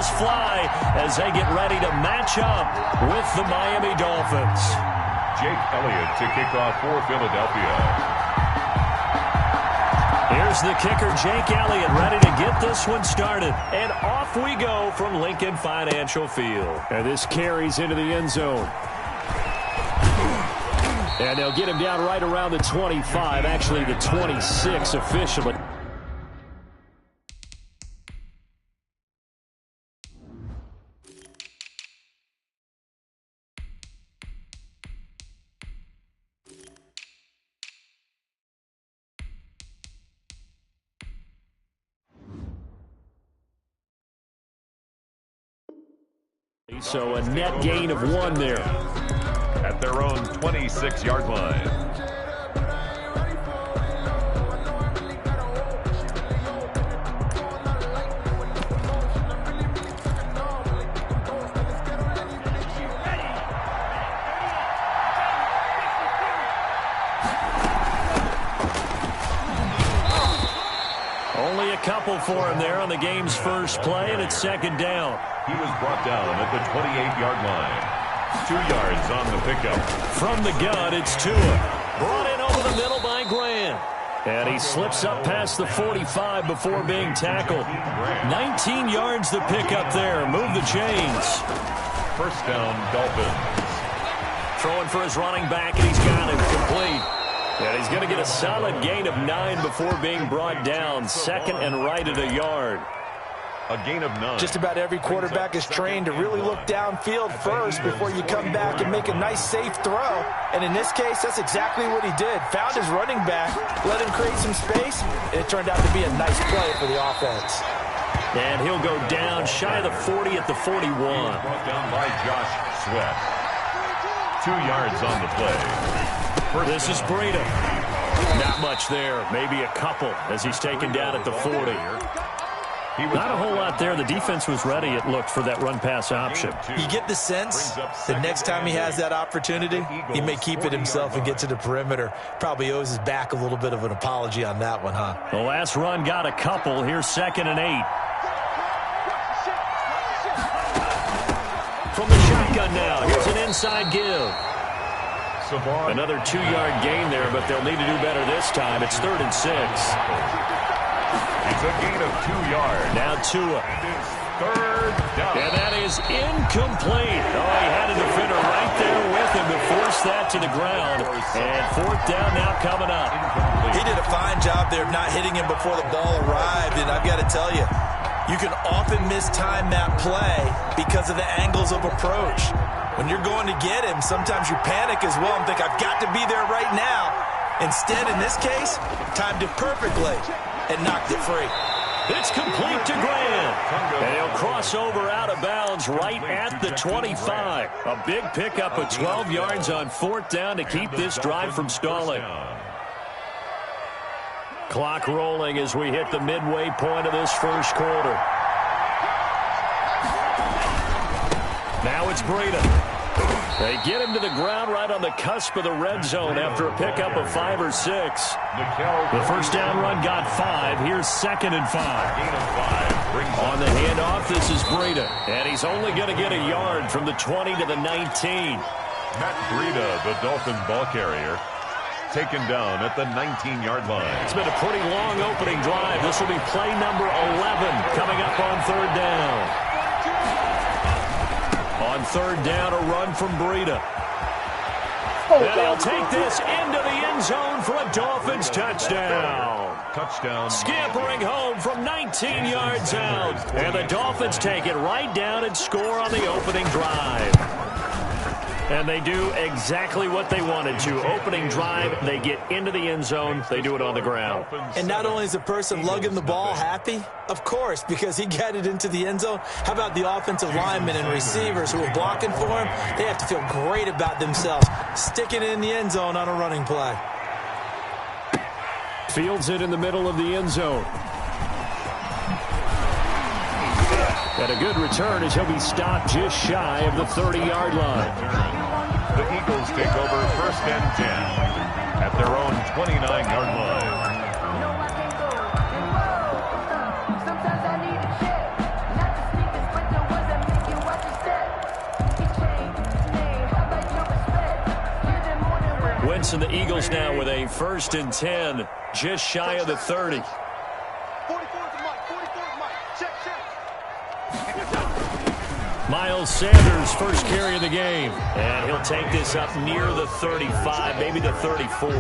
just fly as they get ready to match up with the Miami Dolphins. Jake Elliott to kick off for Philadelphia. Here's the kicker, Jake Elliott, ready to get this one started. And off we go from Lincoln Financial Field. And this carries into the end zone. And they'll get him down right around the 25, actually the 26 officially. So a net gain of 1 there. At their own 26-yard line. Only a couple for him there on the game's first play, and it's second down. He was brought down at the 28-yard line. 2 yards on the pickup. From the gun, it's Tua. Brought in over the middle by Grant. And he slips up past the 45 before being tackled. 19 yards the pickup there. Move the chains. First down, Dolphins. Throwing for his running back, and he's got it complete. And he's going to get a solid gain of 9 before being brought down. Second and right at a yard. A gain of 9. Just about every quarterback is trained to really look downfield first before you come back and make a nice, safe throw. And in this case, that's exactly what he did. Found his running back, let him create some space, and it turned out to be a nice play for the offense. And he'll go down shy of the 40 at the 41. Brought down by Josh Sweat. 2 yards on the play. This is Breida. Not much there. Maybe a couple as he's taken down at the 40. Not a whole lot there. The defense was ready, it looked, for that run-pass option. You get the sense that next time he has that opportunity, he may keep it himself and get to the perimeter. Probably owes his back a little bit of an apology on that one, huh? The last run got a couple. Here's second and 8. From the shotgun now. Here's an inside give. Another 2-yard gain there, but they'll need to do better this time. It's 3rd and 6. It's a gain of 2 yards. Now Tua. Third down. And that is incomplete. Oh, he had a defender right there with him to force that to the ground. And 4th down now coming up. He did a fine job there of not hitting him before the ball arrived. And I've got to tell you, you can often mistime that play because of the angles of approach. When you're going to get him, sometimes you panic as well and think, I've got to be there right now. Instead, in this case, timed it perfectly and knocked it free. It's complete to Grant. And he'll cross over out of bounds right at the 25. A big pickup of 12 yards on 4th down to keep this drive from stalling. Clock rolling as we hit the midway point of this first quarter. Now it's Breida. They get him to the ground right on the cusp of the red zone after a pickup of 5 or 6. The first down run got 5. Here's 2nd and 5. On the handoff, this is Breida. And he's only going to get a yard from the 20 to the 19. Matt Breida, the Dolphins ball carrier, taken down at the 19-yard line. It's been a pretty long opening drive. This will be play number 11 coming up on 3rd down. On 3rd down, a run from Breida. And he'll take this into the end zone for a Dolphins touchdown. Touchdown. Scampering home from 19 yards out. And the Dolphins take it right down and score on the opening drive. And they do exactly what they wanted to. Opening drive, they get into the end zone. They do it on the ground. And not only is the person lugging the ball happy, of course, because he got it into the end zone. How about the offensive linemen and receivers who are blocking for him? They have to feel great about themselves, sticking it in the end zone on a running play. Fields it in the middle of the end zone. And a good return as he'll be stopped just shy of the 30-yard line. The Eagles take over 1st and 10 at their own 29-yard line. Wentz and the Eagles now with a 1st and 10, just shy of the 30. 44 to Mike. Check. Miles Sanders, first carry of the game. And he'll take this up near the 35, maybe the 34.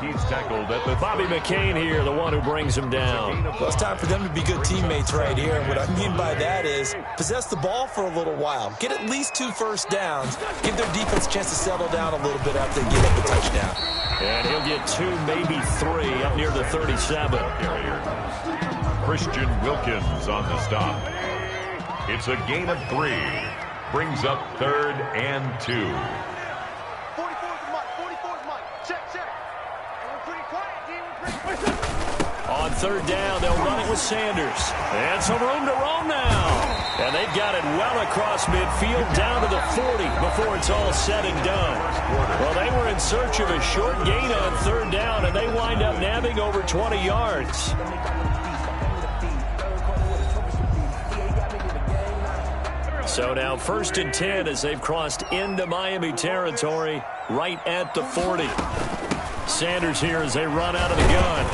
He's tackled at the Bobby McCain here, the one who brings him down. Well, it's time for them to be good teammates right here. And what I mean by that is possess the ball for a little while. Get at least 2 first downs. Give their defense a chance to settle down a little bit after they give up a touchdown. And he'll get 2, maybe 3 up near the 37. Christian Wilkins on the stop. It's a gain of 3. Brings up 3rd and 2. 44 to Mike. Check. We're pretty quiet, D. On 3rd down, they'll run it with Sanders. And some room to roam now. And they've got it well across midfield down to the 40 before it's all said and done. Well, they were in search of a short gain on 3rd down, and they wind up nabbing over 20 yards. So now 1st and 10 as they've crossed into Miami territory right at the 40. Sanders here as they run out of the gun.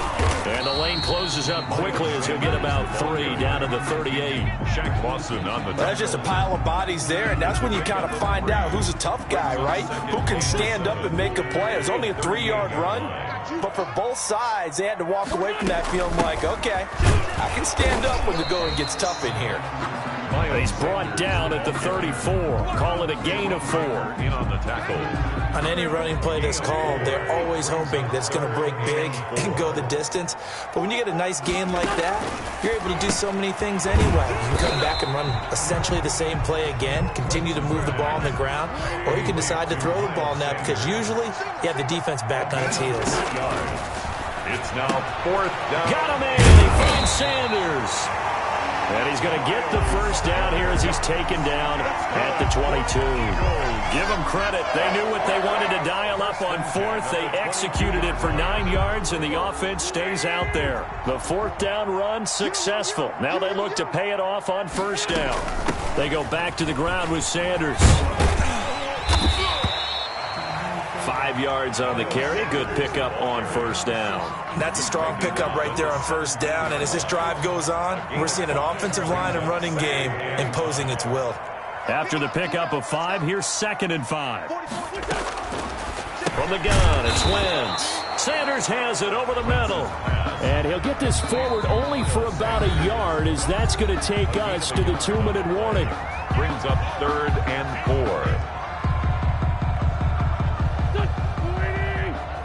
And the lane closes up quickly as he'll get about 3 down to the 38. Shaq Lawson on the top. That's just a pile of bodies there, and that's when you kind of find out who's a tough guy, right? Who can stand up and make a play. It was only a 3-yard run, but for both sides, they had to walk away from that feeling like, okay, I can stand up when the going gets tough in here. He's brought down at the 34. Call it a gain of 4. In on the tackle. On any running play that's called, they're always hoping that it's going to break big and go the distance. But when you get a nice gain like that, you're able to do so many things anyway. You can come back and run essentially the same play again, continue to move the ball on the ground, or you can decide to throw the ball now because usually you have the defense back on its heels. It's now 4th down. Got him in. He finds Sanders. And he's going to get the 1st down here as he's taken down at the 22. Give them credit. They knew what they wanted to dial up on 4th. They executed it for 9 yards, and the offense stays out there. The 4th down run successful. Now they look to pay it off on 1st down. They go back to the ground with Sanders. 5 yards on the carry. Good pickup on 1st down. That's a strong pickup right there on 1st down. And as this drive goes on, we're seeing an offensive line and running game imposing its will. After the pickup of 5, here's 2nd and 5. From the gun, it's Wentz. Sanders has it over the middle. And he'll get this forward only for about a yard as that's going to take us to the 2-minute warning. Brings up 3rd and 4.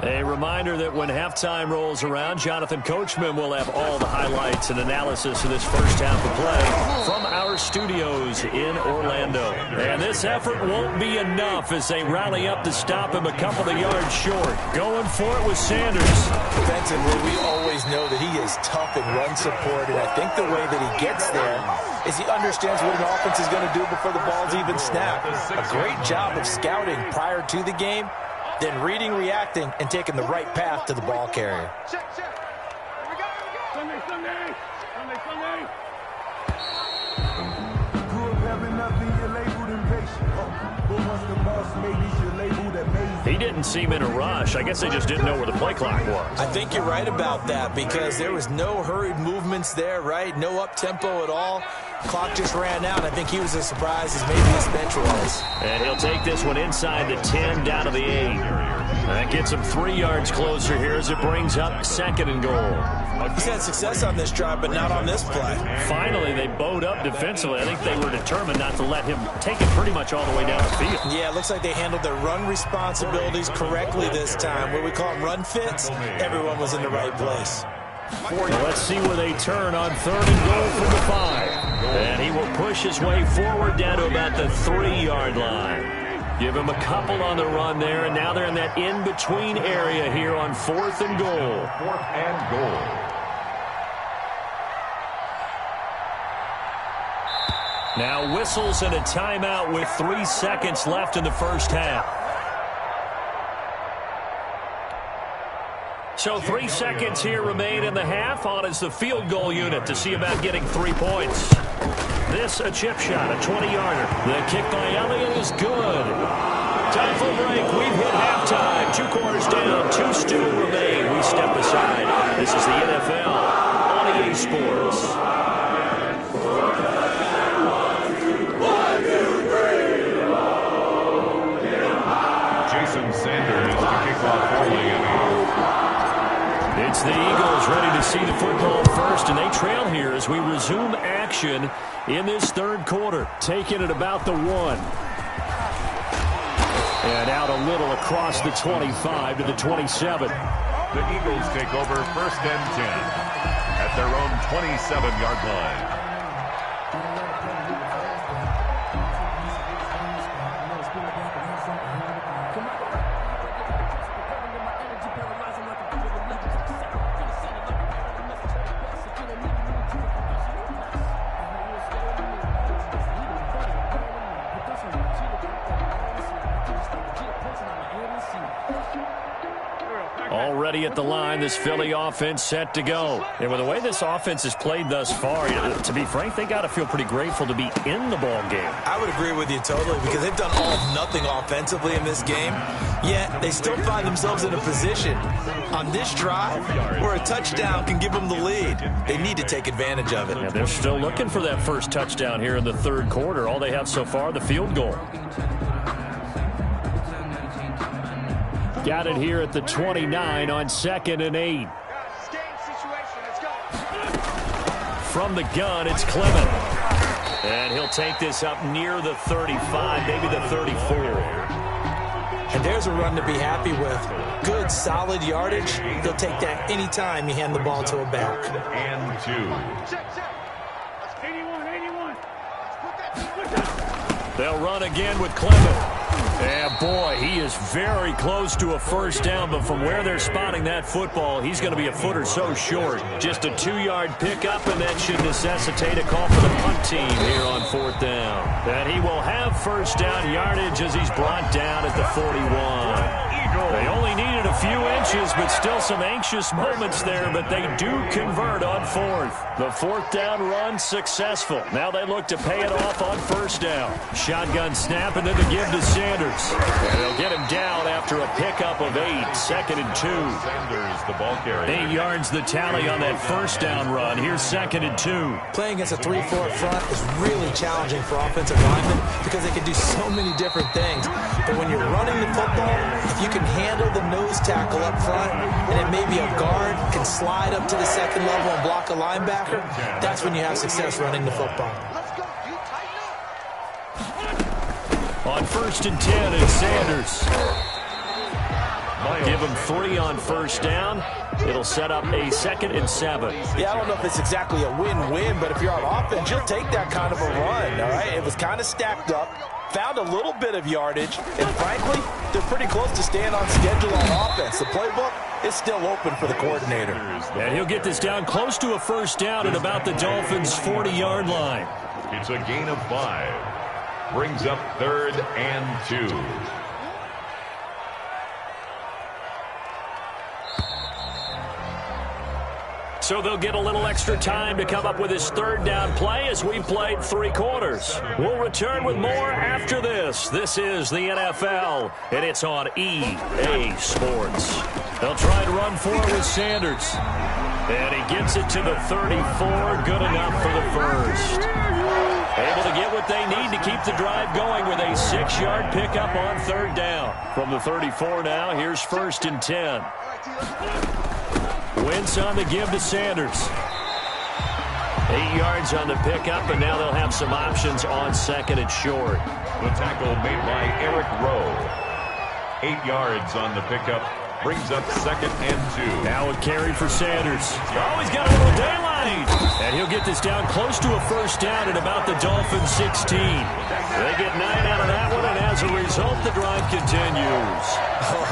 A reminder that when halftime rolls around, Jonathan Coachman will have all the highlights and analysis of this first half of play from our studios in Orlando. And this effort won't be enough as they rally up to stop him a couple of yards short. Going for it with Sanders. Defensively, we always know that he is tough in run support, and I think the way that he gets there is he understands what an offense is going to do before the ball's even snapped. A great job of scouting prior to the game, then reading, reacting, and taking the right path to the ball carrier. Check. Here we go. Sunday. Grew up having nothing, you're labeled impatient. But once the boss made these, you're labeled amazing. He didn't seem in a rush. I guess they just didn't know where the play clock was. I think you're right about that because there was no hurried movements there, right? No up-tempo at all. Clock just ran out. I think he was as surprised as maybe his bench was. And he'll take this one inside the 10 down to the 8. That gets him 3 yards closer here as it brings up 2nd and goal. He's had success on this drive, but not on this play. Finally, they bowed up defensively. I think they were determined not to let him take it pretty much all the way down the field. Yeah, it looks like they handled their run responsibilities correctly this time. What we call them run fits, everyone was in the right place. Let's see where they turn on 3rd and goal from the 5. And he will push his way forward down to about the 3-yard line. Give him a couple on the run there, and now they're in that in-between area here on 4th and goal. 4th and goal. Now whistles and a timeout with 3 seconds left in the first half. So 3 seconds here remain in the half. On is the field goal unit to see about getting 3 points. This a chip shot, a 20-yarder. The kick by Elliott is good. Time for a break. We've hit halftime. 2 quarters down. 2 still remain. We step aside. This is the NFL on EA Sports. Jason Sanders to kick off for Miami. It's the Eagles ready to see the football first, and they trail here as we resume action in this third quarter. Taking it about the 1. And out a little across the 25 to the 27. The Eagles take over 1st and 10 at their own 27-yard line. Already at the line, this Philly offense set to go. And with the way this offense has played thus far, to be frank, they got to feel pretty grateful to be in the ball game. I would agree with you totally because they've done all of nothing offensively in this game, yet they still find themselves in a position on this drive where a touchdown can give them the lead. They need to take advantage of it. Yeah, they're still looking for that first touchdown here in the third quarter. All they have so far, the field goal. Got it here at the 29 on 2nd and 8. From the gun, it's Clement. And he'll take this up near the 35, maybe the 34. And there's a run to be happy with. Good, solid yardage. He'll take that anytime you hand the ball to a back. And 81. They'll run again with Clement. And boy, he is very close to a first down, but from where they're spotting that football, he's going to be a foot or so short. Just a 2-yard pickup, and that should necessitate a call for the punt team here on 4th down. And he will have first down yardage as he's brought down at the 41. They only needed a few inches, but still some anxious moments there, but they do convert on 4th. The 4th down run successful. Now they look to pay it off on 1st down. Shotgun snap and then the give to Sanders. And they'll get him down after a pickup of 8. 2nd and 2. Sanders, the ball carrier. 8 yards the tally on that 1st down run. Here's 2nd and 2. Playing against a 3-4 front is really challenging for offensive linemen because they can do so many different things. But when you're running the football, if you can handle the nose tackle up front, and then maybe a guard can slide up to the 2nd level and block a linebacker, that's when you have success running the football. On 1st and 10, it's Sanders. Give him 3 on 1st down. It'll set up a 2nd and 7. Yeah, I don't know if it's exactly a win-win, but if you're on offense, you'll take that kind of a run, all right? It was kind of stacked up, found a little bit of yardage, and frankly, they're pretty close to staying on schedule on offense. The playbook is still open for the coordinator. And he'll get this down close to a first down at about the Dolphins' 40-yard line. It's a gain of 5. Brings up 3rd and 2. So they'll get a little extra time to come up with his 3rd down play as we played 3 quarters. We'll return with more after this. This is the NFL, and it's on EA Sports. They'll try to run for it with Sanders. And he gets it to the 34. Good enough for the first. Able to get what they need to keep the drive going with a 6-yard pickup on 3rd down. From the 34 now, here's 1st and 10. Wentz on the give to Sanders. 8 yards on the pickup, and now they'll have some options on 2nd and short. The tackle made by Eric Rowe. 8 yards on the pickup. Brings up 2nd and 2. Now a carry for Sanders. Oh, he's got a little daylight. And he'll get this down close to a first down at about the Dolphins' 16. They get 9 out of that one, and as a result, the drive continues.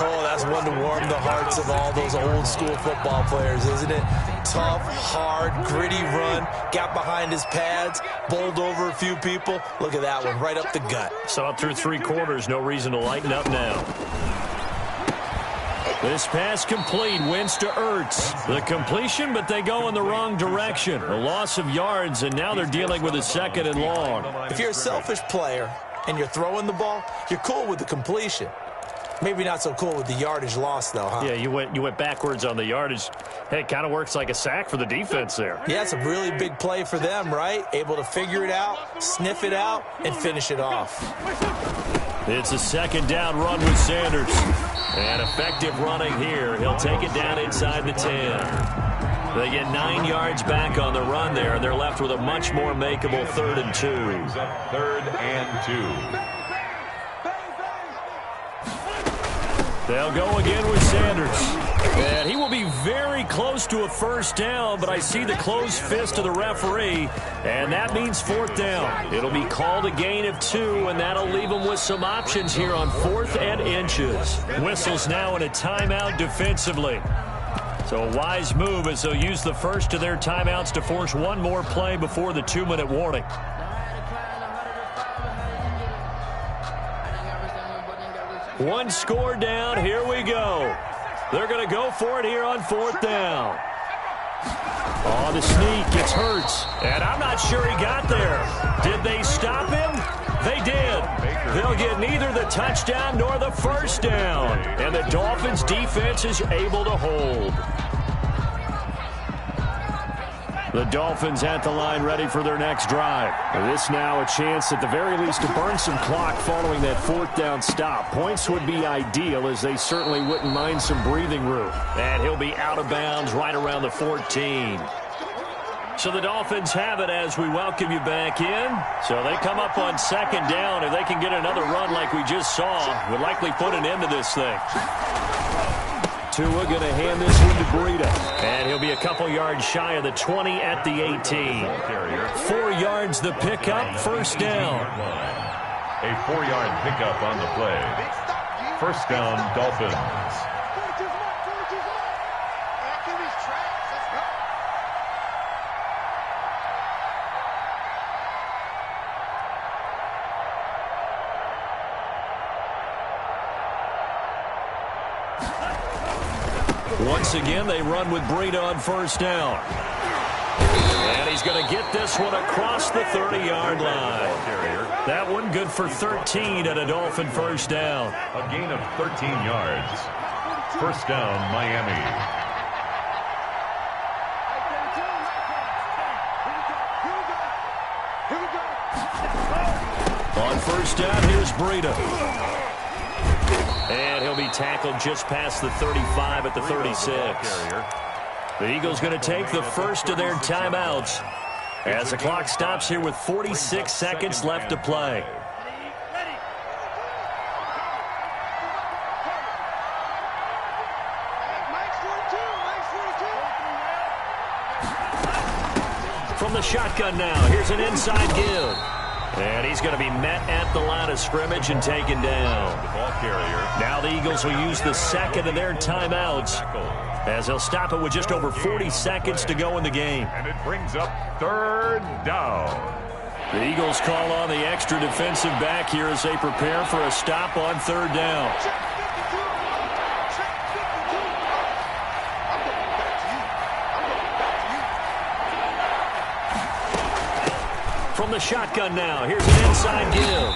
Oh, that's one to warm the hearts of all those old school football players, isn't it? Tough, hard, gritty run. Got behind his pads, bowled over a few people. Look at that one, right up the gut. Saw it through 3 quarters. No reason to lighten up now. This pass complete. Wentz to Ertz. The completion, but they go in the wrong direction. A loss of yards, and now they're dealing with a 2nd and long. If you're a selfish player, and you're throwing the ball, you're cool with the completion. Maybe not so cool with the yardage loss, though, huh? Yeah, you went backwards on the yardage. Hey, it kind of works like a sack for the defense there. Yeah, it's a really big play for them, right? Able to figure it out, sniff it out, and finish it off. It's a second down run with Sanders. And effective running here. He'll take it down inside the 10. They get 9 yards back on the run there. They're left with a much more makeable 3rd and 2. 3rd and 2. They'll go again with Sanders. And he will be very close to a first down, but I see the closed fist of the referee, and that means 4th down. It'll be called a gain of 2, and that'll leave them with some options here on 4th and inches. Whistles now in a timeout defensively. So a wise move as they'll use the first of their timeouts to force one more play before the 2-minute warning. One score down. Here we go. They're going to go for it here on 4th down. Oh, the sneak gets Hurts. And I'm not sure he got there. Did they stop him? They did. They'll get neither the touchdown nor the first down. And the Dolphins' defense is able to hold. The Dolphins at the line ready for their next drive. This now a chance at the very least to burn some clock following that 4th down stop. Points would be ideal as they certainly wouldn't mind some breathing room. And he'll be out of bounds right around the 14. So the Dolphins have it as we welcome you back in. So they come up on 2nd down. If they can get another run like we just saw, would likely put an end to this thing. Tua going to hand this one to Breida. And he'll be a couple yards shy of the 20 at the 18. 4 yards the pickup, 1st down. A 4-yard pickup on the play. 1st down, Dolphins. Once again, they run with Breida on 1st down. And he's going to get this one across the 30-yard line. That one good for 13 at a Dolphin 1st down. A gain of 13 yards. 1st down, Miami. On 1st down, here's Breida. And he'll be tackled just past the 35 at the 36. The Eagles going to take the first of their timeouts as the clock stops here with 46 seconds left to play. From the shotgun now, here's an inside give. And he's going to be met at the line of scrimmage and taken down. Now the Eagles will use the 2nd of their timeouts as they'll stop it with just over 40 seconds to go in the game. And it brings up 3rd down. The Eagles call on the extra defensive back here as they prepare for a stop on 3rd down. From the shotgun now, here's an inside give.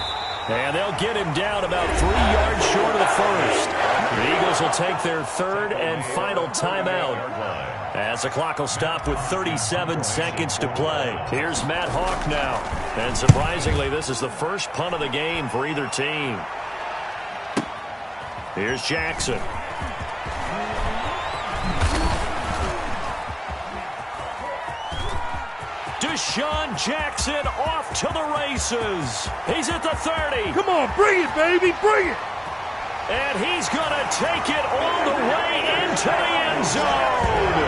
And they'll get him down about 3 yards short of the first. The Eagles will take their 3rd and final timeout as the clock will stop with 37 seconds to play. Here's Matt Hawk now. And surprisingly, this is the first punt of the game for either team. Here's Jackson. Deshaun Jackson off to the races. He's at the 30. Come on, bring it, baby, bring it. And he's going to take it all the way into the end zone.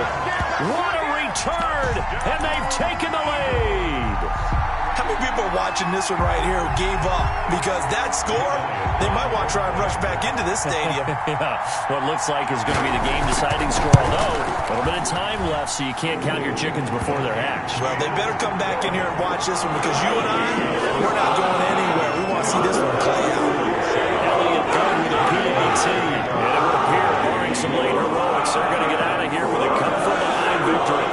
What a return, and they've taken the lead. How many people are watching this one right here who gave up? Because that score, they might want to try and rush back into this stadium. Yeah, what looks like is going to be the game-deciding score, although a little bit of time left, so you can't count your chickens before they're hatched. Well, they better come back in here and watch this one because you and I, we're not going anywhere. We want to see this one play out. Elliott done with a PAT, and it would appear, barring some late heroics, they're going to get out of here with a come-from-behind victory.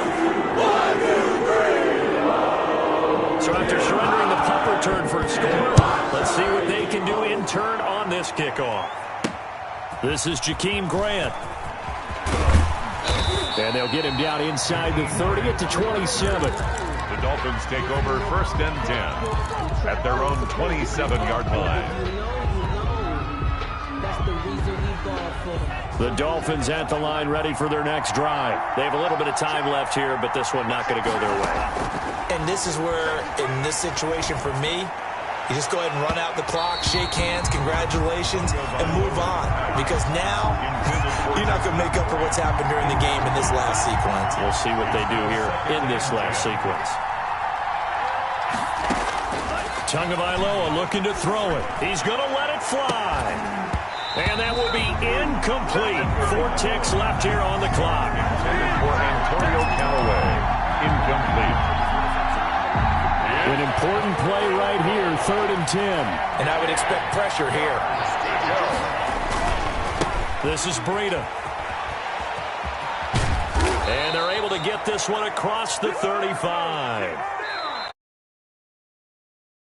So after surrendering the punt return for a score, let's see what return on this kickoff. This is Jakeem Grant. And they'll get him down inside the 30 at the 27. The Dolphins take over 1st and 10 at their own 27-yard line. The Dolphins at the line ready for their next drive. They have a little bit of time left here, but this one not going to go their way. And this is where, in this situation for me, you just go ahead and run out the clock, shake hands, congratulations, and move on. Because now, you're not going to make up for what's happened during the game in this last sequence. We'll see what they do here in this last sequence. Tagovailoa looking to throw it. He's going to let it fly. And that will be incomplete. 4 ticks left here on the clock. Intended for Antonio Callaway. Incomplete. An important play right here, 3rd and 10. And I would expect pressure here. This is Breida. And they're able to get this one across the 35.